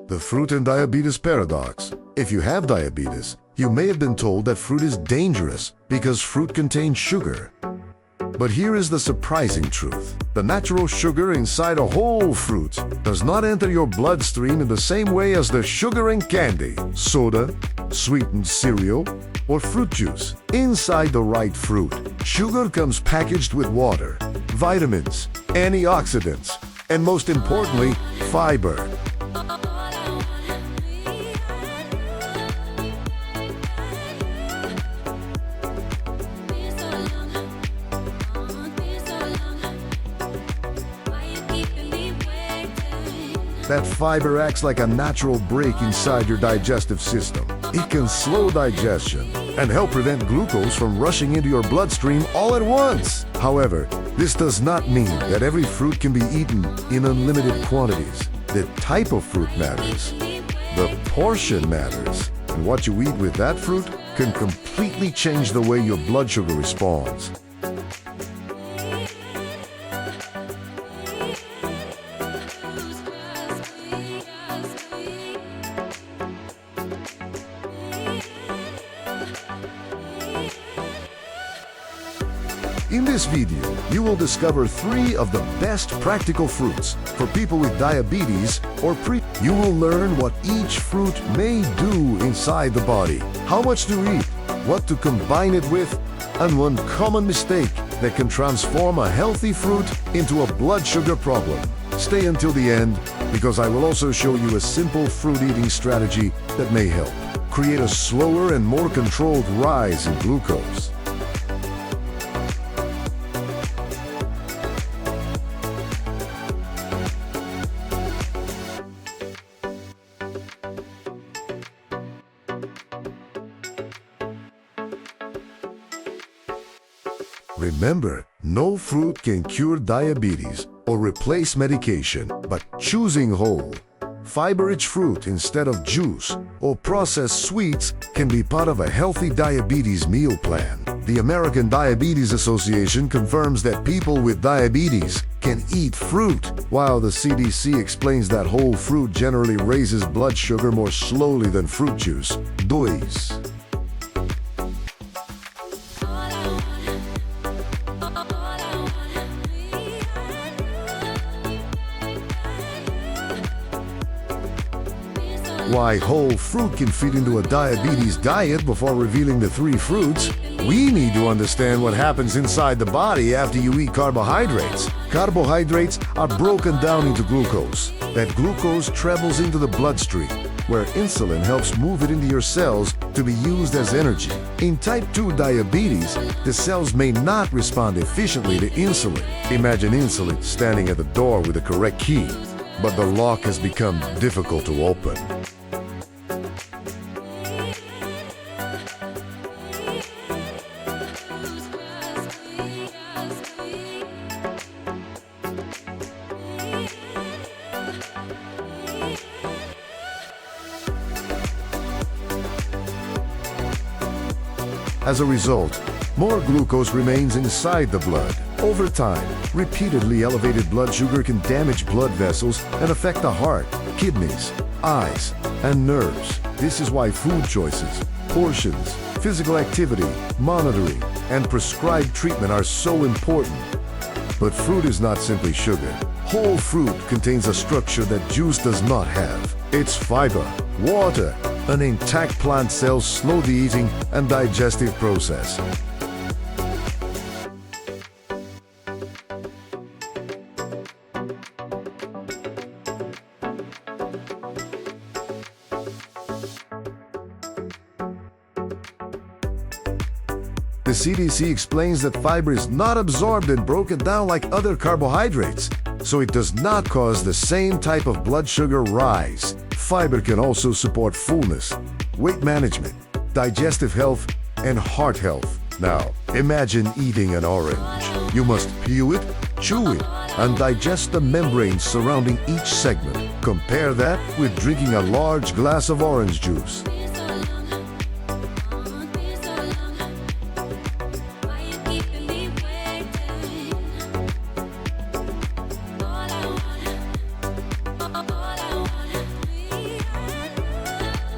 The fruit and diabetes paradox. If you have diabetes, you may have been told that fruit is dangerous because fruit contains sugar. But here is the surprising truth. The natural sugar inside a whole fruit does not enter your bloodstream in the same way as the sugar in candy, soda, sweetened cereal, or fruit juice. Inside the right fruit, sugar comes packaged with water, vitamins, antioxidants, and most importantly, fiber. That fiber acts like a natural brake inside your digestive system. It can slow digestion and help prevent glucose from rushing into your bloodstream all at once. However, this does not mean that every fruit can be eaten in unlimited quantities. The type of fruit matters. The portion matters. And what you eat with that fruit can completely change the way your blood sugar responds. In this video, you will discover 3 of the best practical fruits for people with diabetes or You will learn what each fruit may do inside the body, how much to eat, what to combine it with, and one common mistake that can transform a healthy fruit into a blood sugar problem. Stay until the end, because I will also show you a simple fruit eating strategy that may help create a slower and more controlled rise in glucose. Remember, no fruit can cure diabetes or replace medication, but choosing whole, fiber-rich fruit instead of juice or processed sweets can be part of a healthy diabetes meal plan. The American Diabetes Association confirms that people with diabetes can eat fruit, while the CDC explains that whole fruit generally raises blood sugar more slowly than fruit juice. 2. Why whole fruit can fit into a diabetes diet. Before revealing the 3 fruits, we need to understand what happens inside the body after you eat carbohydrates. Carbohydrates are broken down into glucose. That glucose travels into the bloodstream, where insulin helps move it into your cells to be used as energy. In type 2 diabetes, the cells may not respond efficiently to insulin. Imagine insulin standing at the door with the correct key, but the lock has become difficult to open. As a result, more glucose remains inside the blood. Over time, repeatedly elevated blood sugar can damage blood vessels and affect the heart, kidneys, eyes, and nerves. This is why food choices, portions, physical activity, monitoring, and prescribed treatment are so important. But fruit is not simply sugar. Whole fruit contains a structure that juice does not have. It's fiber, water, an intact plant cell's slow the eating and digestive process. The CDC explains that fiber is not absorbed and broken down like other carbohydrates, so it does not cause the same type of blood sugar rise. Fiber can also support fullness, weight management, digestive health, and heart health. Now, imagine eating an orange. You must peel it, chew it, and digest the membranes surrounding each segment. Compare that with drinking a large glass of orange juice.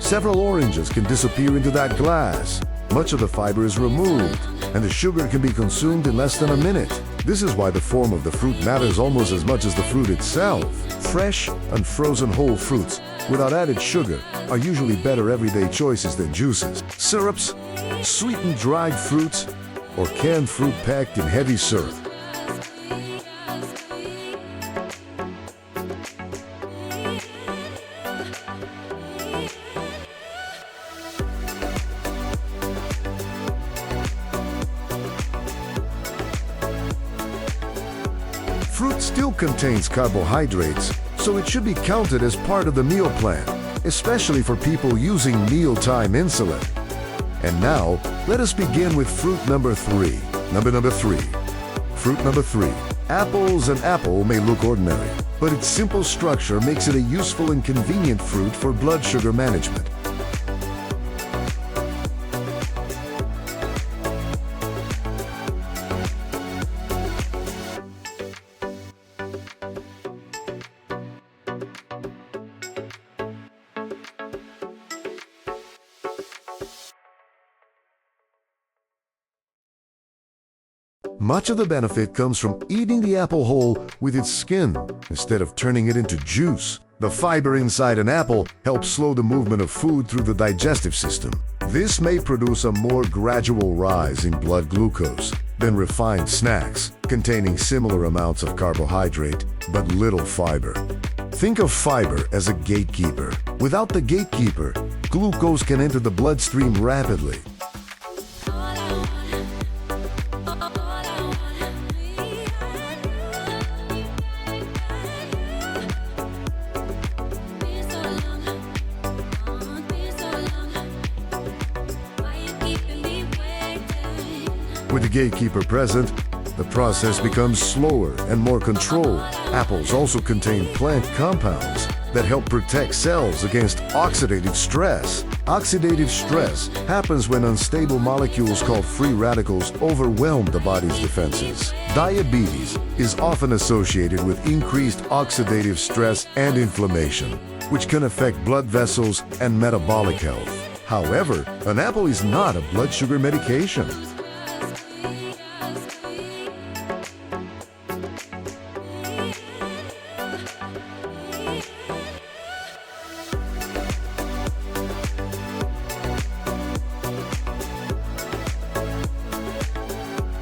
Several oranges can disappear into that glass. Much of the fiber is removed, and the sugar can be consumed in less than a minute. This is why the form of the fruit matters almost as much as the fruit itself. Fresh and frozen whole fruits without added sugar are usually better everyday choices than juices, syrups, sweetened dried fruits, or canned fruit packed in heavy syrup. Fruit still contains carbohydrates, so it should be counted as part of the meal plan, especially for people using mealtime insulin. And now, let us begin with fruit number 3. Number 3. Fruit number 3. Apples. An apple may look ordinary, but its simple structure makes it a useful and convenient fruit for blood sugar management. Much of the benefit comes from eating the apple whole with its skin instead of turning it into juice. The fiber inside an apple helps slow the movement of food through the digestive system. This may produce a more gradual rise in blood glucose than refined snacks containing similar amounts of carbohydrate but little fiber. Think of fiber as a gatekeeper. Without the gatekeeper, glucose can enter the bloodstream rapidly. With the gatekeeper present, the process becomes slower and more controlled. Apples also contain plant compounds that help protect cells against oxidative stress. Oxidative stress happens when unstable molecules called free radicals overwhelm the body's defenses. Diabetes is often associated with increased oxidative stress and inflammation, which can affect blood vessels and metabolic health. However, an apple is not a blood sugar medication.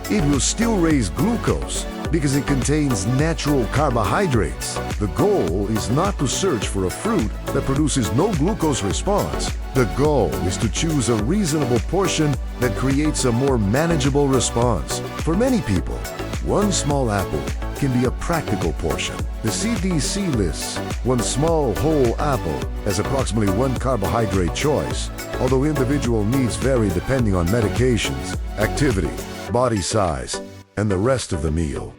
It will still raise glucose because it contains natural carbohydrates. The goal is not to search for a fruit that produces no glucose response. The goal is to choose a reasonable portion that creates a more manageable response. For many people, one small apple can be a practical portion. The CDC lists one small whole apple as approximately 1 carbohydrate choice, although individual needs vary depending on medications, activity, body size, and the rest of the meal.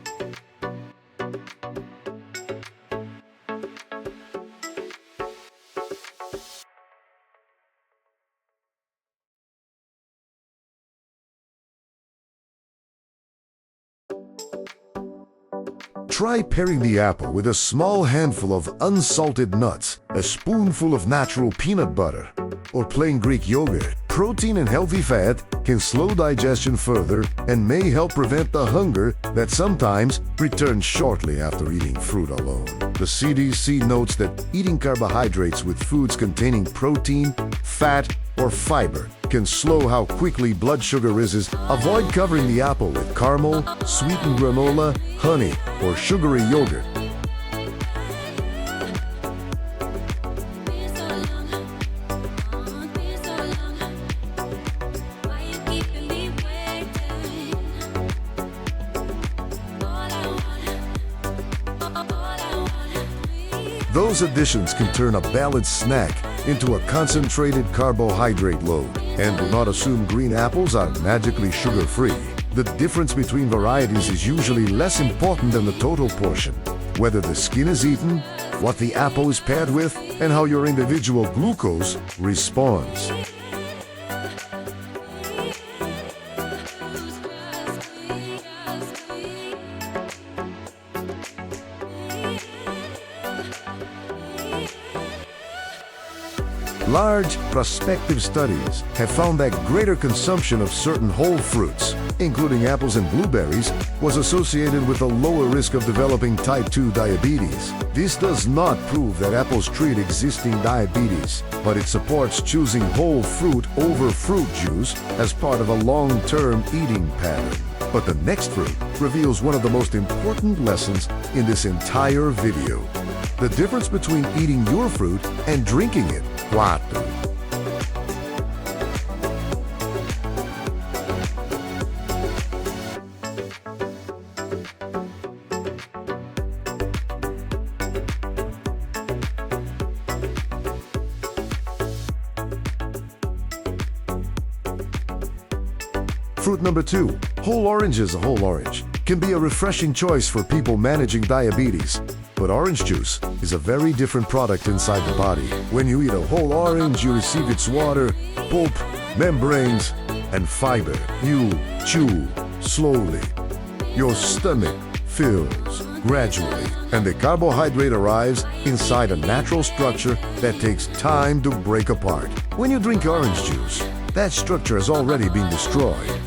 Try pairing the apple with a small handful of unsalted nuts, a spoonful of natural peanut butter, or plain Greek yogurt. Protein and healthy fat can slow digestion further and may help prevent the hunger that sometimes returns shortly after eating fruit alone. The CDC notes that eating carbohydrates with foods containing protein, fat, or fiber can slow how quickly blood sugar rises. Avoid covering the apple with caramel, sweetened granola, honey, or sugary yogurt. Those additions can turn a balanced snack into a concentrated carbohydrate load. And do not assume green apples are magically sugar-free. The difference between varieties is usually less important than the total portion. Whether the skin is eaten, what the apple is paired with, and how your individual glucose responds. Large prospective studies have found that greater consumption of certain whole fruits, including apples and blueberries, was associated with a lower risk of developing type 2 diabetes. This does not prove that apples treat existing diabetes, but it supports choosing whole fruit over fruit juice as part of a long-term eating pattern. But the next fruit reveals one of the most important lessons in this entire video: the difference between eating your fruit and drinking it. Quattro. Fruit number 2. Whole oranges. A whole orange can be a refreshing choice for people managing diabetes. But orange juice is a very different product inside the body. When you eat a whole orange, you receive its water, pulp, membranes, and fiber. You chew slowly. Your stomach fills gradually, and the carbohydrate arrives inside a natural structure that takes time to break apart. When you drink orange juice, that structure has already been destroyed.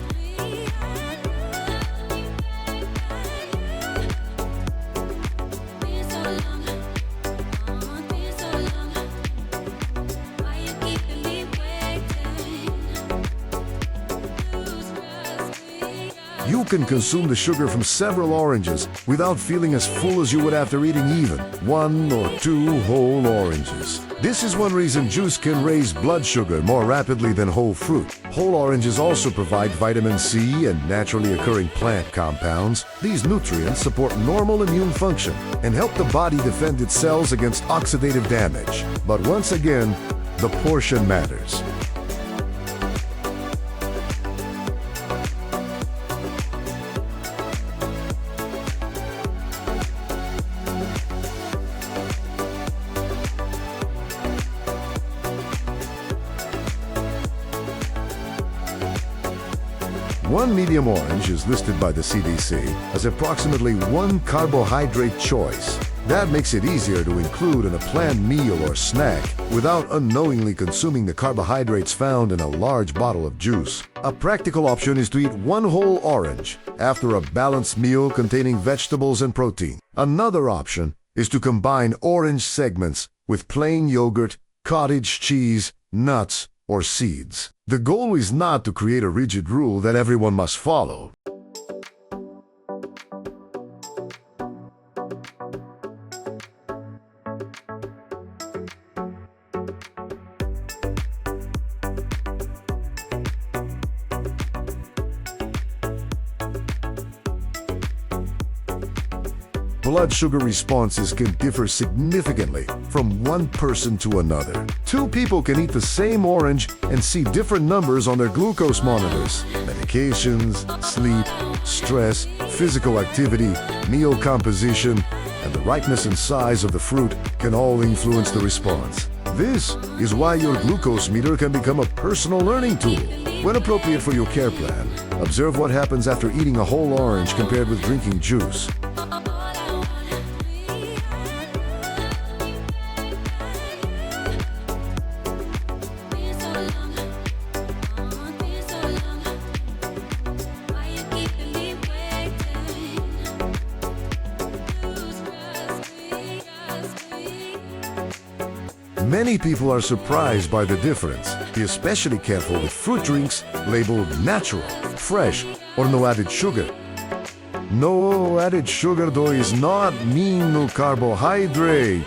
You can consume the sugar from several oranges without feeling as full as you would after eating even 1 or 2 whole oranges. This is one reason juice can raise blood sugar more rapidly than whole fruit. Whole oranges also provide vitamin C and naturally occurring plant compounds. These nutrients support normal immune function and help the body defend its cells against oxidative damage. But once again, the portion matters. One medium orange is listed by the CDC as approximately 1 carbohydrate choice. That makes it easier to include in a planned meal or snack without unknowingly consuming the carbohydrates found in a large bottle of juice. A practical option is to eat 1 whole orange after a balanced meal containing vegetables and protein. Another option is to combine orange segments with plain yogurt, cottage cheese, nuts, or seeds. The goal is not to create a rigid rule that everyone must follow. Blood sugar responses can differ significantly from one person to another. 2 people can eat the same orange and see different numbers on their glucose monitors. Medications, sleep, stress, physical activity, meal composition, and the ripeness and size of the fruit can all influence the response. This is why your glucose meter can become a personal learning tool. When appropriate for your care plan, observe what happens after eating a whole orange compared with drinking juice. Many people are surprised by the difference. Be especially careful with fruit drinks labeled natural, fresh, or no added sugar. No added sugar though is not mean no carbohydrate.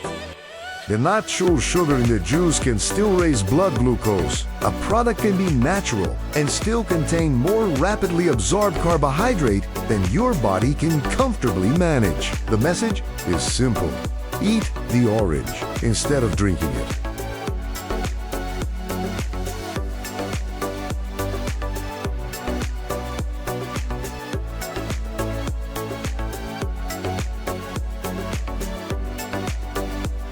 The natural sugar in the juice can still raise blood glucose. A product can be natural and still contain more rapidly absorbed carbohydrate than your body can comfortably manage. The message is simple. Eat the orange instead of drinking it.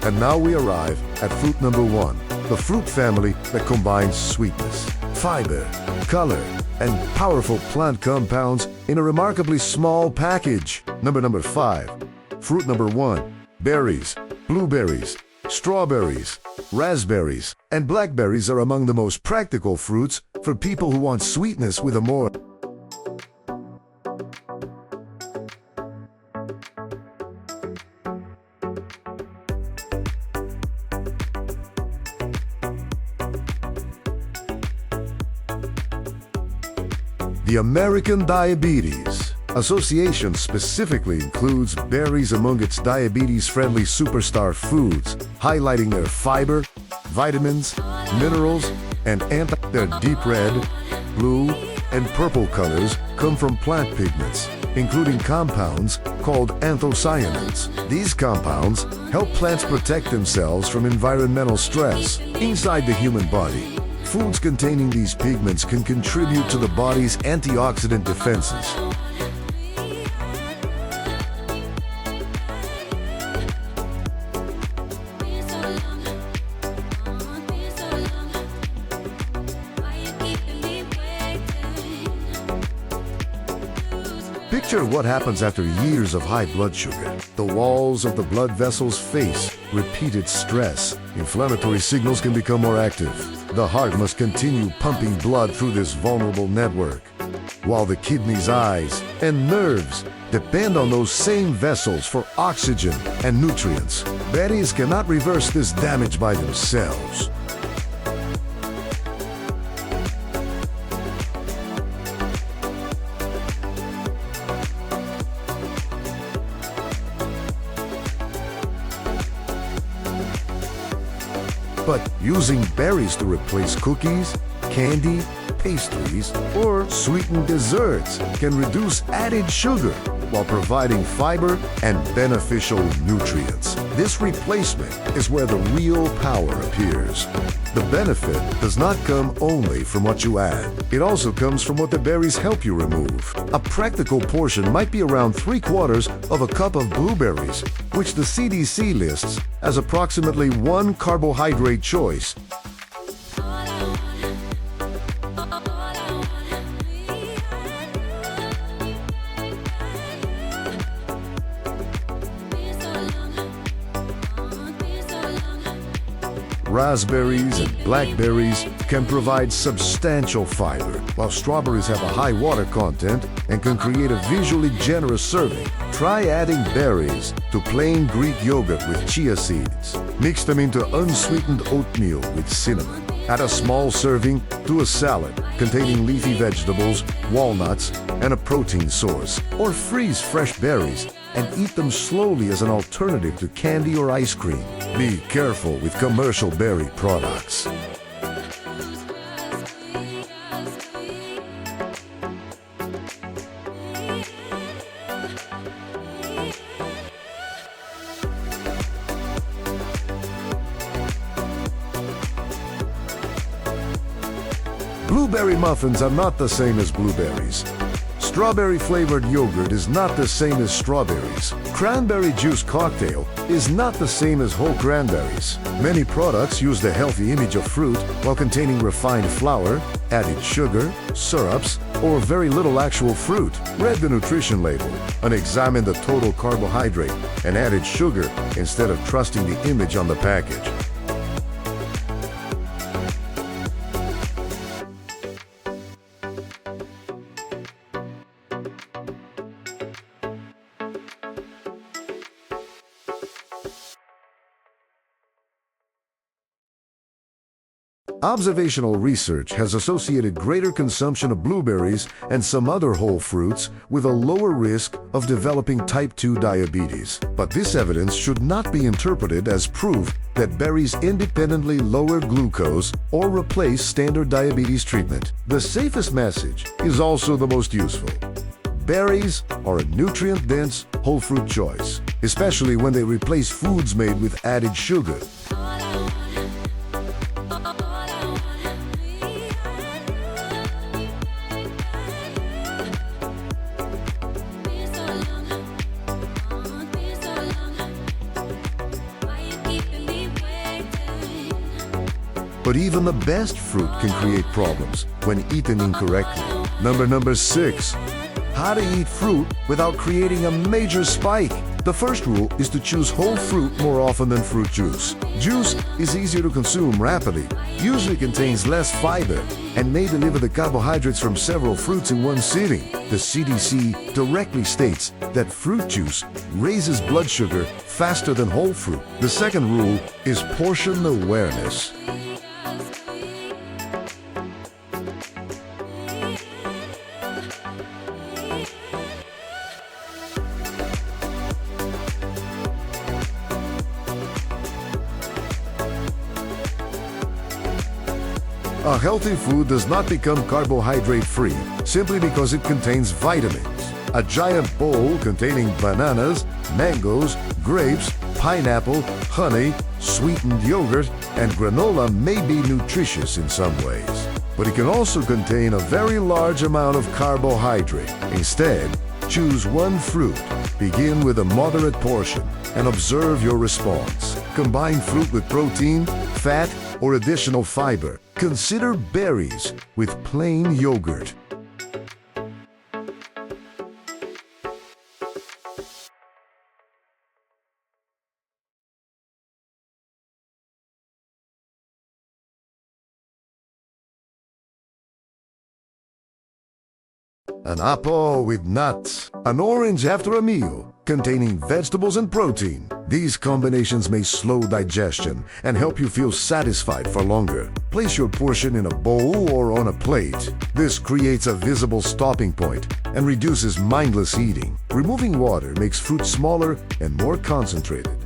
And now we arrive at fruit number 1, the fruit family that combines sweetness, fiber, color, and powerful plant compounds in a remarkably small package. Number 5, fruit number 1, berries, blueberries, Strawberries, raspberries, and blackberries are among the most practical fruits for people who want sweetness with a more The American Diabetes Association specifically includes berries among its diabetes-friendly superstar foods, highlighting their fiber, vitamins, minerals, and their deep red, blue, and purple colors come from plant pigments, including compounds called anthocyanins. These compounds help plants protect themselves from environmental stress inside the human body. Foods containing these pigments can contribute to the body's antioxidant defenses. Picture what happens after years of high blood sugar. The walls of the blood vessels face repeated stress. Inflammatory signals can become more active. The heart must continue pumping blood through this vulnerable network, while the kidneys, eyes, and nerves depend on those same vessels for oxygen and nutrients. Berries cannot reverse this damage by themselves. But using berries to replace cookies, candy, pastries, or sweetened desserts can reduce added sugar while providing fiber and beneficial nutrients. This replacement is where the real power appears. The benefit does not come only from what you add. It also comes from what the berries help you remove. A practical portion might be around 3/4 of a cup of blueberries, which the CDC lists as approximately 1 carbohydrate choice. Raspberries and blackberries can provide substantial fiber, while strawberries have a high water content and can create a visually generous serving. Try adding berries to plain Greek yogurt with chia seeds. Mix them into unsweetened oatmeal with cinnamon. Add a small serving to a salad containing leafy vegetables, walnuts, and a protein source. Or freeze fresh berries and eat them slowly as an alternative to candy or ice cream. Be careful with commercial berry products. Blueberry muffins are not the same as blueberries. Strawberry-flavored yogurt is not the same as strawberries. Cranberry juice cocktail is not the same as whole cranberries. Many products use the healthy image of fruit while containing refined flour, added sugar, syrups, or very little actual fruit. Read the nutrition label and examine the total carbohydrate and added sugar instead of trusting the image on the package. Observational research has associated greater consumption of blueberries and some other whole fruits with a lower risk of developing type 2 diabetes. But this evidence should not be interpreted as proof that berries independently lower glucose or replace standard diabetes treatment. The safest message is also the most useful. Berries are a nutrient-dense whole fruit choice, especially when they replace foods made with added sugar. But even the best fruit can create problems when eaten incorrectly. Number 6. How to eat fruit without creating a major spike. The first rule is to choose whole fruit more often than fruit juice. Juice is easier to consume rapidly, usually contains less fiber, and may deliver the carbohydrates from several fruits in one sitting. The CDC directly states that fruit juice raises blood sugar faster than whole fruit. The second rule is portion awareness. A healthy food does not become carbohydrate-free simply because it contains vitamins. A giant bowl containing bananas, mangoes, grapes, pineapple, honey, sweetened yogurt, and granola may be nutritious in some ways, but it can also contain a very large amount of carbohydrate. Instead, choose one fruit, begin with a moderate portion, and observe your response. Combine fruit with protein, fat, or additional fiber. Consider berries with plain yogurt. An apple with nuts, an orange after a meal, containing vegetables and protein. These combinations may slow digestion and help you feel satisfied for longer. Place your portion in a bowl or on a plate. This creates a visible stopping point and reduces mindless eating. Removing water makes fruit smaller and more concentrated.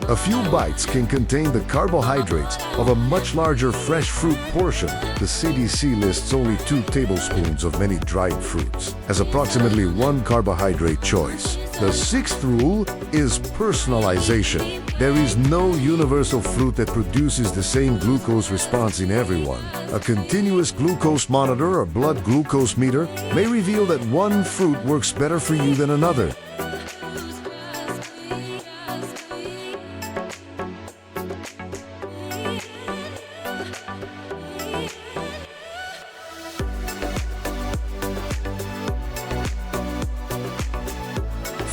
A few bites can contain the carbohydrates of a much larger fresh fruit portion. The CDC lists only 2 tablespoons of many dried fruits as approximately 1 carbohydrate choice. The 6th rule is personalization. There is no universal fruit that produces the same glucose response in everyone. A continuous glucose monitor or blood glucose meter may reveal that one fruit works better for you than another.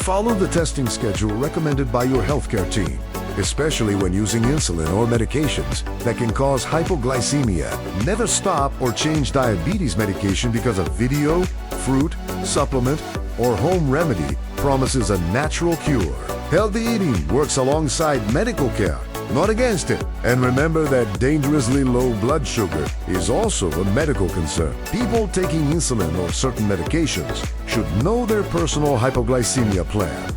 Follow the testing schedule recommended by your healthcare team, especially when using insulin or medications that can cause hypoglycemia. Never stop or change diabetes medication because a video, fruit, supplement, or home remedy promises a natural cure. Healthy eating works alongside medical care, not against it. And remember that dangerously low blood sugar is also a medical concern. People taking insulin or certain medications should know their personal hypoglycemia plan.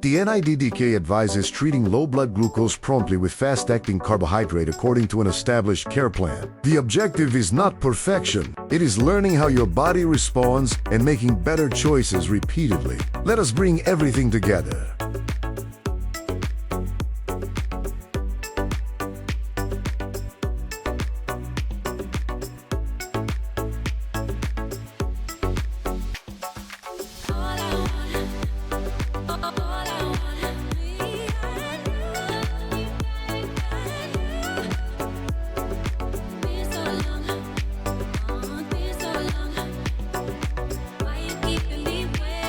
The NIDDK advises treating low blood glucose promptly with fast-acting carbohydrate according to an established care plan. The objective is not perfection. It is learning how your body responds and making better choices repeatedly. Let us bring everything together.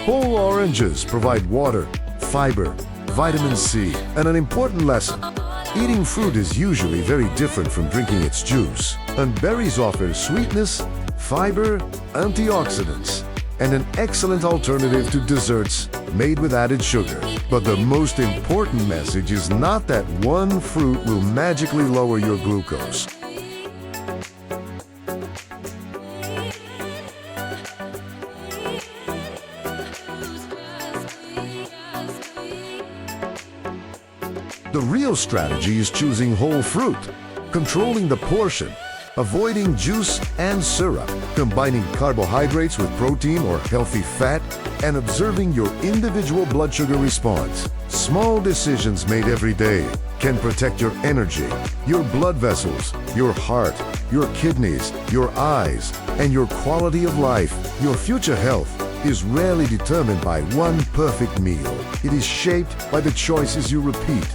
Whole oranges provide water, fiber, vitamin C, and an important lesson. Eating fruit is usually very different from drinking its juice. And berries offer sweetness, fiber, antioxidants, and an excellent alternative to desserts made with added sugar. But the most important message is not that one fruit will magically lower your glucose. The real strategy is choosing whole fruit, controlling the portion, avoiding juice and syrup, combining carbohydrates with protein or healthy fat, and observing your individual blood sugar response. Small decisions made every day can protect your energy, your blood vessels, your heart, your kidneys, your eyes, and your quality of life. Your future health is rarely determined by one perfect meal. It is shaped by the choices you repeat.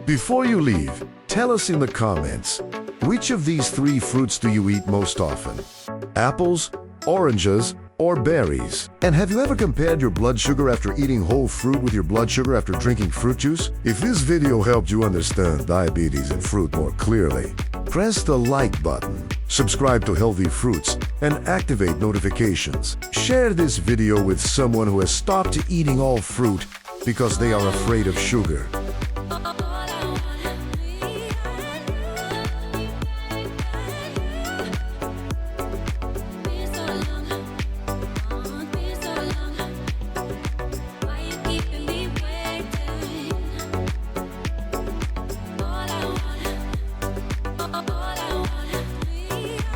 Before you leave, tell us in the comments, which of these 3 fruits do you eat most often? Apples, oranges, or berries? And have you ever compared your blood sugar after eating whole fruit with your blood sugar after drinking fruit juice? If this video helped you understand diabetes and fruit more clearly, press the like button, subscribe to Healthy Fruits, and activate notifications. Share this video with someone who has stopped eating all fruit because they are afraid of sugar.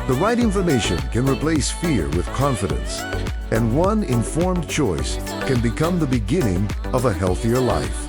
The right information can replace fear with confidence, and one informed choice can become the beginning of a healthier life.